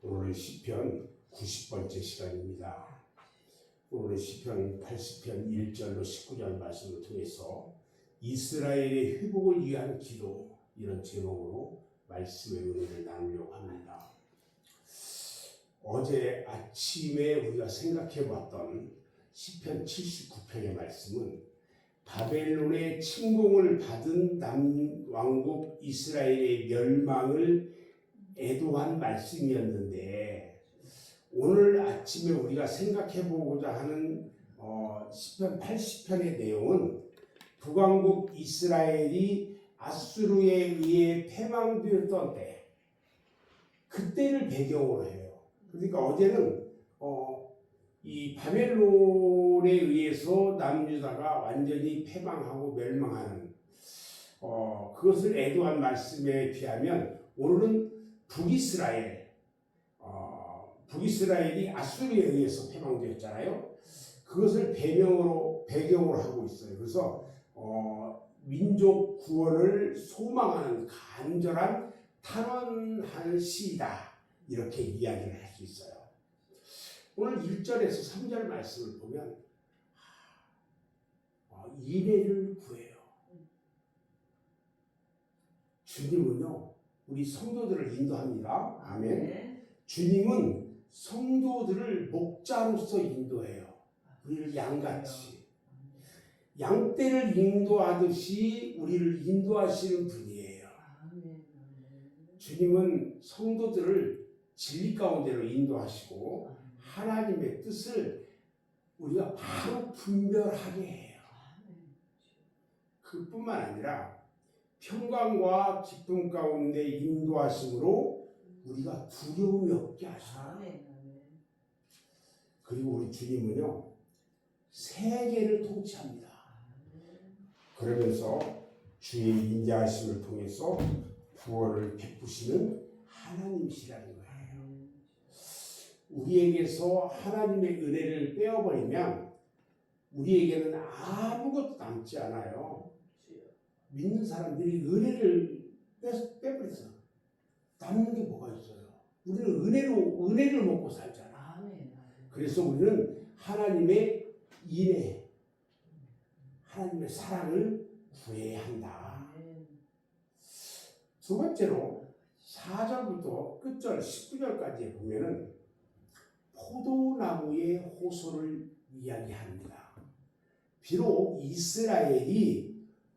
오늘 시편 90번째 시간입니다. 오늘 시편 80편 1절로 19절 말씀을 통해서 이스라엘의 회복을 위한 기도, 이런 제목으로 말씀의 은혜를 나누려고 합니다. 어제 아침에 우리가 생각해 봤던 시편 79편의 말씀은 바벨론의 침공을 받은 남왕국 이스라엘의 멸망을 애도한 말씀이었는데, 오늘 아침에 우리가 생각해 보고자 하는 시편 80편의 내용은 북왕국 이스라엘이 아수르에 의해 패망되었던 때, 그때를 배경으로 해요. 그러니까 어제는 이 바벨론에 의해서 남유다가 완전히 패망하고 멸망하는 그것을 애도한 말씀에 비하면, 오늘은 북이스라엘이 아수르에 의해서 패망되었잖아요. 그것을 배경으로 하고 있어요. 그래서 민족 구원을 소망하는 간절한 탄원하는 시이다, 이렇게 이야기를 할 수 있어요. 오늘 1절에서 3절 말씀을 보면 인애를 구해요. 주님은요, 우리 성도들을 인도합니다. 아멘. 주님은 성도들을 목자로서 인도해요. 우리를 양같이, 양떼를 인도하듯이 우리를 인도하시는 분이에요. 주님은 성도들을 진리 가운데로 인도하시고 하나님의 뜻을 우리가 바로 분별하게 해요. 그뿐만 아니라 평강과 기쁨 가운데 인도하심으로 우리가 두려움이 없게 하셔요. 그리고 우리 주님은요, 세계를 통치합니다. 그러면서 주의 인자하심을 통해서 구원을 베푸시는 하나님이시라는 거예요. 우리에게서 하나님의 은혜를 빼어버리면 우리에게는 아무것도 남지 않아요. 믿는 사람들이 은혜를 빼버렸어. 남는 게 뭐가 있어요? 우리는 은혜를 먹고 살잖아. 그래서 우리는 하나님의 인애, 하나님의 사랑을 구해야 한다. 두 번째로 4절부터 끝절 19절까지 보면은 포도나무의 호소를 이야기합니다. 비록 이스라엘이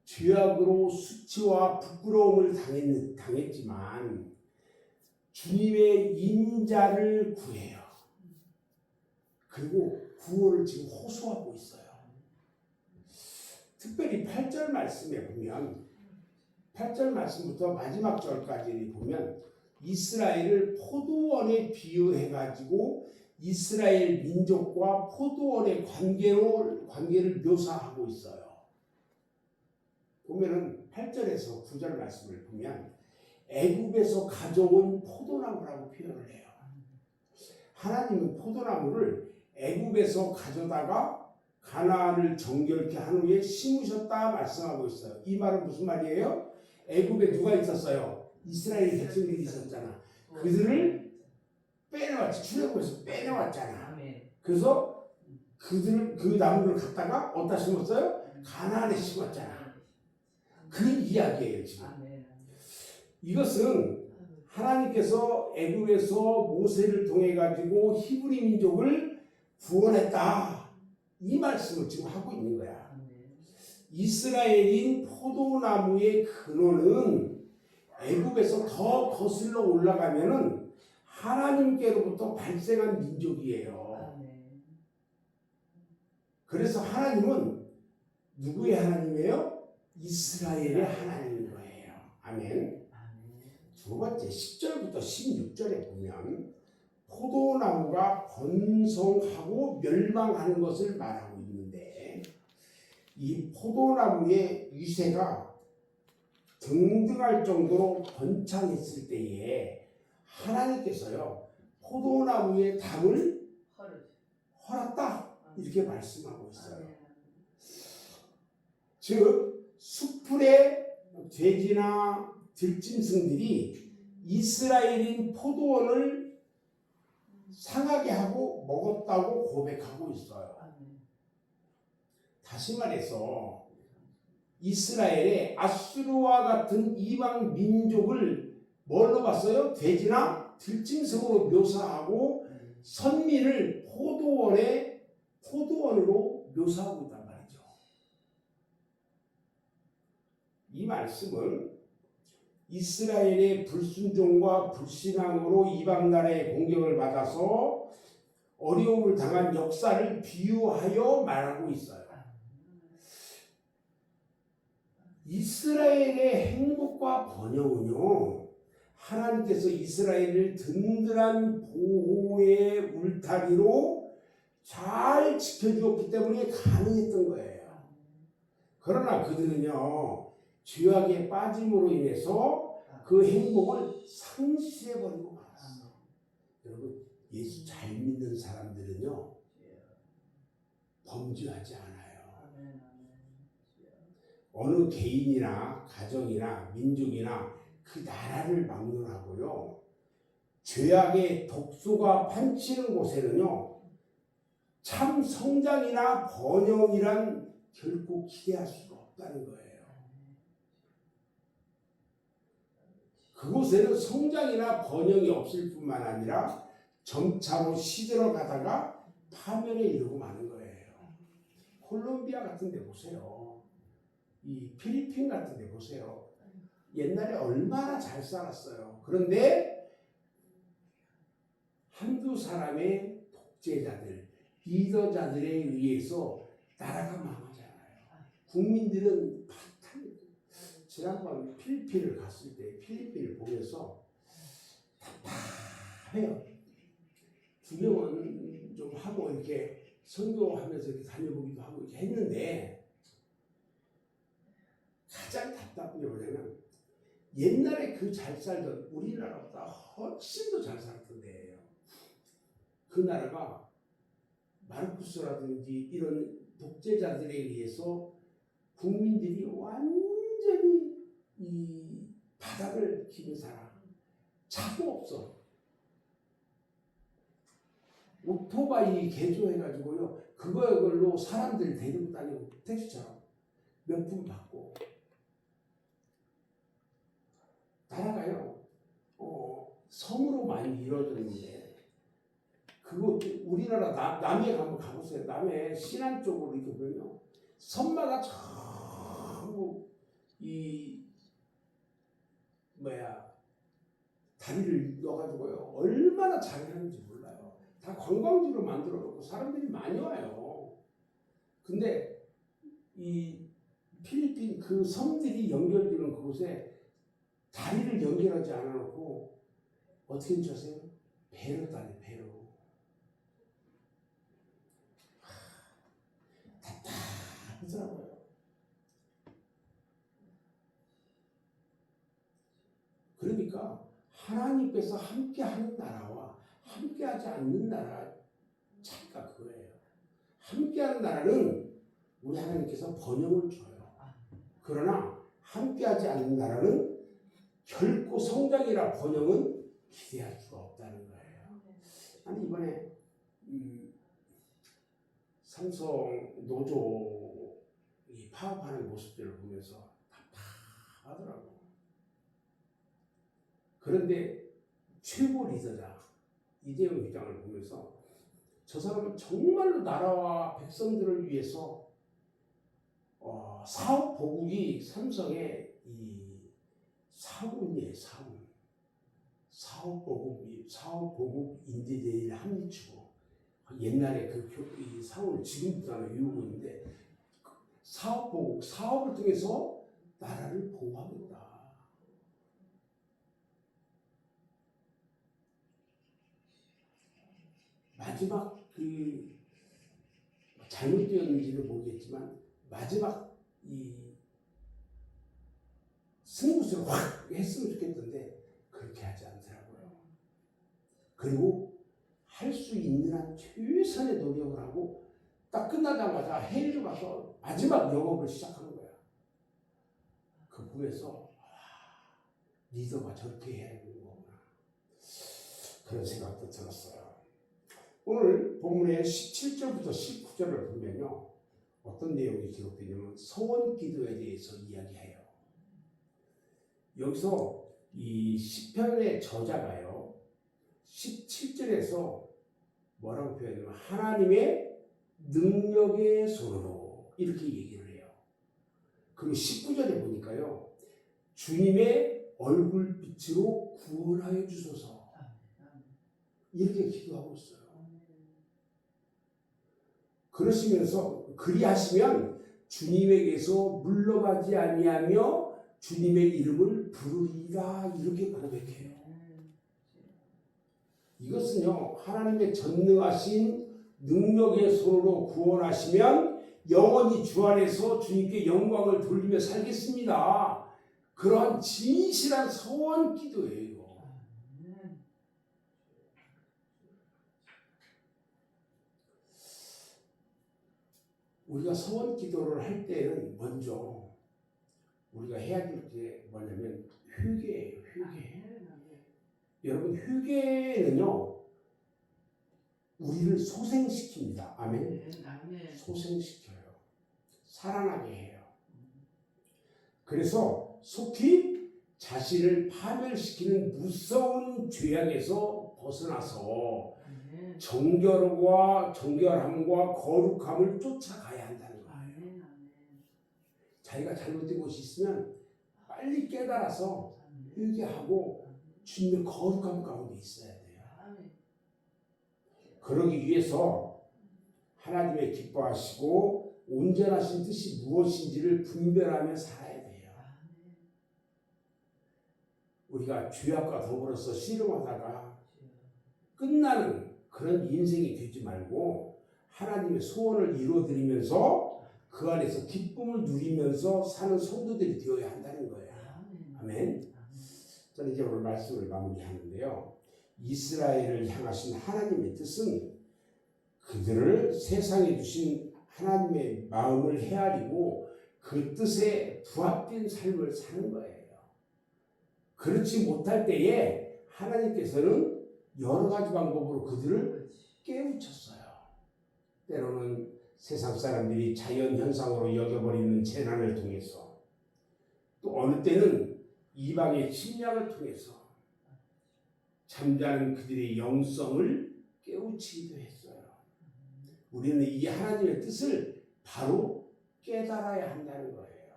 죄악으로 수치와 부끄러움을 당했지만 주님의 인자를 구해요. 그리고 구원을 지금 호소하고 있어요. 특별히 8절 말씀에 보면, 8절 말씀부터 마지막 절까지 보면 이스라엘을 포도원에 비유해가지고 이스라엘 민족과 포도원의 관계를 묘사하고 있어요. 보면은 8절에서 9절 말씀을 보면 애굽에서 가져온 포도나무라고 표현을 해요. 하나님은 포도나무를 애굽에서 가져다가 가나안을 정결케 한 후에 심으셨다 말씀하고 있어요. 이 말은 무슨 말이에요? 애굽에 누가 있었어요? 이스라엘 백성들이 있었잖아. 그들을 빼내왔지. 출애굽에서 빼내왔잖아. 그래서 그 나무를 갖다가 어디다 심었어요? 가나안에 심었잖아. 그 이야기예요, 지금. 이것은 하나님께서 애굽에서 모세를 통해 가지고 히브리 민족을 구원했다, 이 말씀을 지금 하고 있는 거야. 이스라엘인 포도나무의 근원은 애굽에서 더 거슬러 올라가면은 하나님께로부터 발생한 민족이에요. 그래서 하나님은 누구의 하나님이에요? 이스라엘의 하나님인 거예요. 아멘. 두 번째 10절부터 16절에 보면 포도나무가 번성하고 멸망하는 것을 말하고 있는데, 이 포도나무의 위세가 등등할 정도로 번창했을 때에 하나님께서요, 포도나무의 담을 헐었다, 이렇게 말씀하고 있어요. 즉 수풀의 돼지나 들짐승들이 이스라엘인 포도원을 상하게 하고 먹었다고 고백하고 있어요. 다시 말해서 이스라엘의 아수르와 같은 이방 민족을 뭘로 봤어요? 돼지나 들짐승으로 묘사하고 선민을 포도원으로 묘사하고 있단 말이죠. 이 말씀은 이스라엘의 불순종과 불신앙으로 이방 나라의 공격을 받아서 어려움을 당한 역사를 비유하여 말하고 있어요. 이스라엘의 행복과 번영은요, 하나님께서 이스라엘을 든든한 보호의 울타리로 잘 지켜주었기 때문에 가능했던 거예요. 그러나 그들은요, 죄악에 빠짐으로 인해서 그 행복을 상실해버리고 말았어. 여러분, 예수 잘 믿는 사람들은요, 범죄하지 않아요. 어느 개인이나 가정이나 민족이나 그 나라를 막론하고요, 죄악의 독소가 판치는 곳에는요, 참 성장이나 번영이란 결코 기대할 수가 없다는 거예요. 그곳에는 성장이나 번영이 없을 뿐만 아니라 점차로 시들어 가다가 파멸에 이르고 마는 거예요. 콜롬비아 같은 데 보세요. 이 필리핀 같은 데 보세요. 옛날에 얼마나 잘 살았어요. 그런데 한두 사람의 독재자들, 리더자들에 의해서 나라가 망하잖아요. 국민들은 파탄. 지난번 필리핀을 갔을 때 필리핀을 보면서 답답해요. 구경은 좀 하고 이렇게 선교하면서 이렇게 다녀보기도 하고 이렇게 했는데, 가장 답답한 게 뭐냐면 옛날에 그 잘 살던 우리나라보다 훨씬 더 잘 살았던 데예요. 그 나라가 마르쿠스라든지 이런 독재자들에 의해서 국민들이 완전히 이 바닥을 기는 사람, 차도 없어. 오토바이 개조해가지고요, 그걸로 사람들 데리고 다니고 택시처럼 명품 받고. 나라가요, 섬으로 많이 이루어졌는데, 그거 우리나라 남해 한번 가보세요. 남해 신안 쪽으로 이렇게 보면요, 섬마다 전부 다리를 넣어가지고요, 얼마나 잘하는지 몰라요. 다 관광지로 만들어 놓고 사람들이 많이 와요. 근데 이 필리핀 그 섬들이 연결되는 그곳에 다리를 연결하지 않아 놓고 어떻게 하세요? 배로 다녀, 배로. 답답하더라고요. 그러니까 하나님께서 함께하는 나라와 함께하지 않는 나라 차이가 그거예요. 함께하는 나라는 우리 하나님께서 번영을 줘요. 그러나 함께하지 않는 나라는 결코 성장이나 번영은 기대할 수가 없다는 거예요. 아니, 이번에 삼성 노조 파업하는 모습들을 보면서 답답하더라고. 그런데 최고 리더자 이재용 회장을 보면서 저 사람은 정말로 나라와 백성들을 위해서 사업 보국이 삼성의 이 사원이에요, 사원. 사업보국 인재제일 한미치고, 옛날에 이 사원을 지금부터 이루고 있는데, 사업보국, 사업을 통해서 나라를 보호하겠다. 마지막 잘못되었는지는 모르겠지만, 마지막 승부수를 확 했으면 좋겠던데 그렇게 하지 않더라고요. 그리고 할 수 있는 한 최선의 노력을 하고 딱 끝나자마자 해외로 가서 마지막 영업을 시작하는 거야. 그 보면서 리더가 저렇게 해야 되고 그런 생각도 들었어요. 오늘 본문의 17절부터 19절을 보면요, 어떤 내용이 기록되냐면 서원 기도에 대해서 이야기해요. 여기서 이 시편의 저자가요, 17절에서 뭐라고 표현하냐면 하나님의 능력의 손으로 이렇게 얘기를 해요. 그리고 19절에 보니까요, 주님의 얼굴빛으로 구원하여 주소서 이렇게 기도하고 있어요. 그러시면서 그리하시면 주님에게서 물러가지 아니하며 주님의 이름을 부르리라 이렇게 고백해요. 이것은요, 하나님의 전능하신 능력의 손으로 구원하시면 영원히 주 안에서 주님께 영광을 돌리며 살겠습니다. 그러한 진실한 소원 기도예요. 우리가 소원 기도를 할 때는 먼저 우리가 해야 될 게 뭐냐면 회개예요. 회개. 여러분, 회개는요, 우리를 소생시킵니다. 아멘. 소생시켜요. 살아나게 해요. 그래서 속히 자신을 파멸시키는 무서운 죄악에서 벗어나서 정결함과 거룩함을 쫓아가야 한다는 거예요. 자기가 잘못된 것이 있으면 빨리 깨달아서 회개하고 주님의 거룩함 가운데 있어야 돼요. 그러기 위해서 하나님의 기뻐하시고 온전하신 뜻이 무엇인지를 분별하며 살아야 돼요. 우리가 죄악과 더불어서 씨름하다가 끝나는 그런 인생이 되지 말고 하나님의 소원을 이루어드리면서 그 안에서 기쁨을 누리면서 사는 성도들이 되어야 한다는 거예요. 아멘. 저는 이제 오늘 말씀을 마무리하는데요, 이스라엘을 향하신 하나님의 뜻은 그들을 세상에 주신 하나님의 마음을 헤아리고 그 뜻에 부합된 삶을 사는 거예요. 그렇지 못할 때에 하나님께서는 여러 가지 방법으로 그들을 깨우쳤어요. 때로는 세상 사람들이 자연 현상으로 여겨버리는 재난을 통해서, 또 어느 때는 이방의 침략을 통해서 잠자는 그들의 영성을 깨우치기도 했어요. 우리는 이 하나님의 뜻을 바로 깨달아야 한다는 거예요.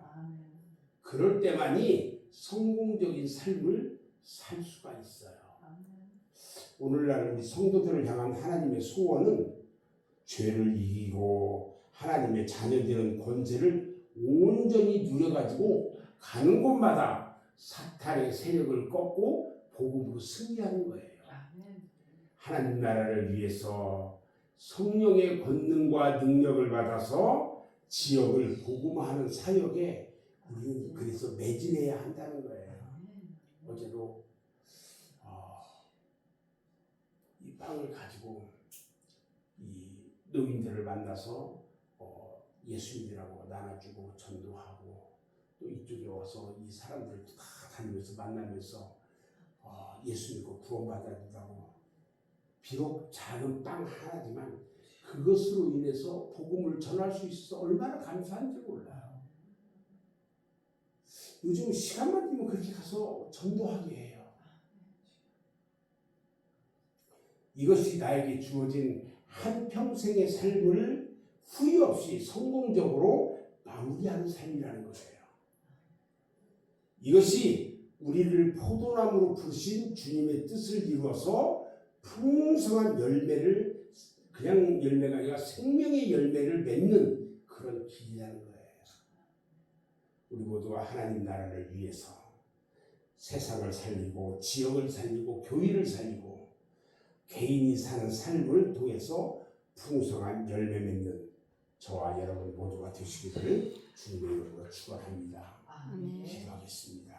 그럴 때만이 성공적인 삶을 살 수가 있어요. 오늘날 우리 성도들을 향한 하나님의 소원은 죄를 이기고 하나님의 자녀되는 권세를 온전히 누려가지고 가는 곳마다 사탄의 세력을 꺾고 복음으로 승리하는 거예요. 하나님 나라를 위해서 성령의 권능과 능력을 받아서 지역을 복음화하는 사역에 우리는 그래서 매진해야 한다는 거예요. 어제도 이 빵을 가지고 이 노인들을 만나서 예수님이라고 나눠주고 전도하고, 또 이쪽에 와서 이 사람들도 다 다니면서 만나면서 예수 믿고 구원받아야 된다고. 비록 작은 빵 하나지만 그것으로 인해서 복음을 전할 수 있어서 얼마나 감사한지 몰라요. 요즘 시간만 되면 그렇게 가서 전도하게 해요. 이것이 나에게 주어진 한평생의 삶을 후회 없이 성공적으로 마무리하는 삶이라는 것이에요. 이것이 우리를 포도나무로 부르신 주님의 뜻을 이루어서 풍성한 열매를, 그냥 열매가 아니라 생명의 열매를 맺는 그런 길이라는 거예요. 우리 모두가 하나님 나라를 위해서 세상을 살리고 지역을 살리고 교회를 살리고 개인이 사는 삶을 통해서 풍성한 열매 맺는 저와 여러분 모두가 되시기를 주님의 이름으로 축원합니다. 기도하겠습니다.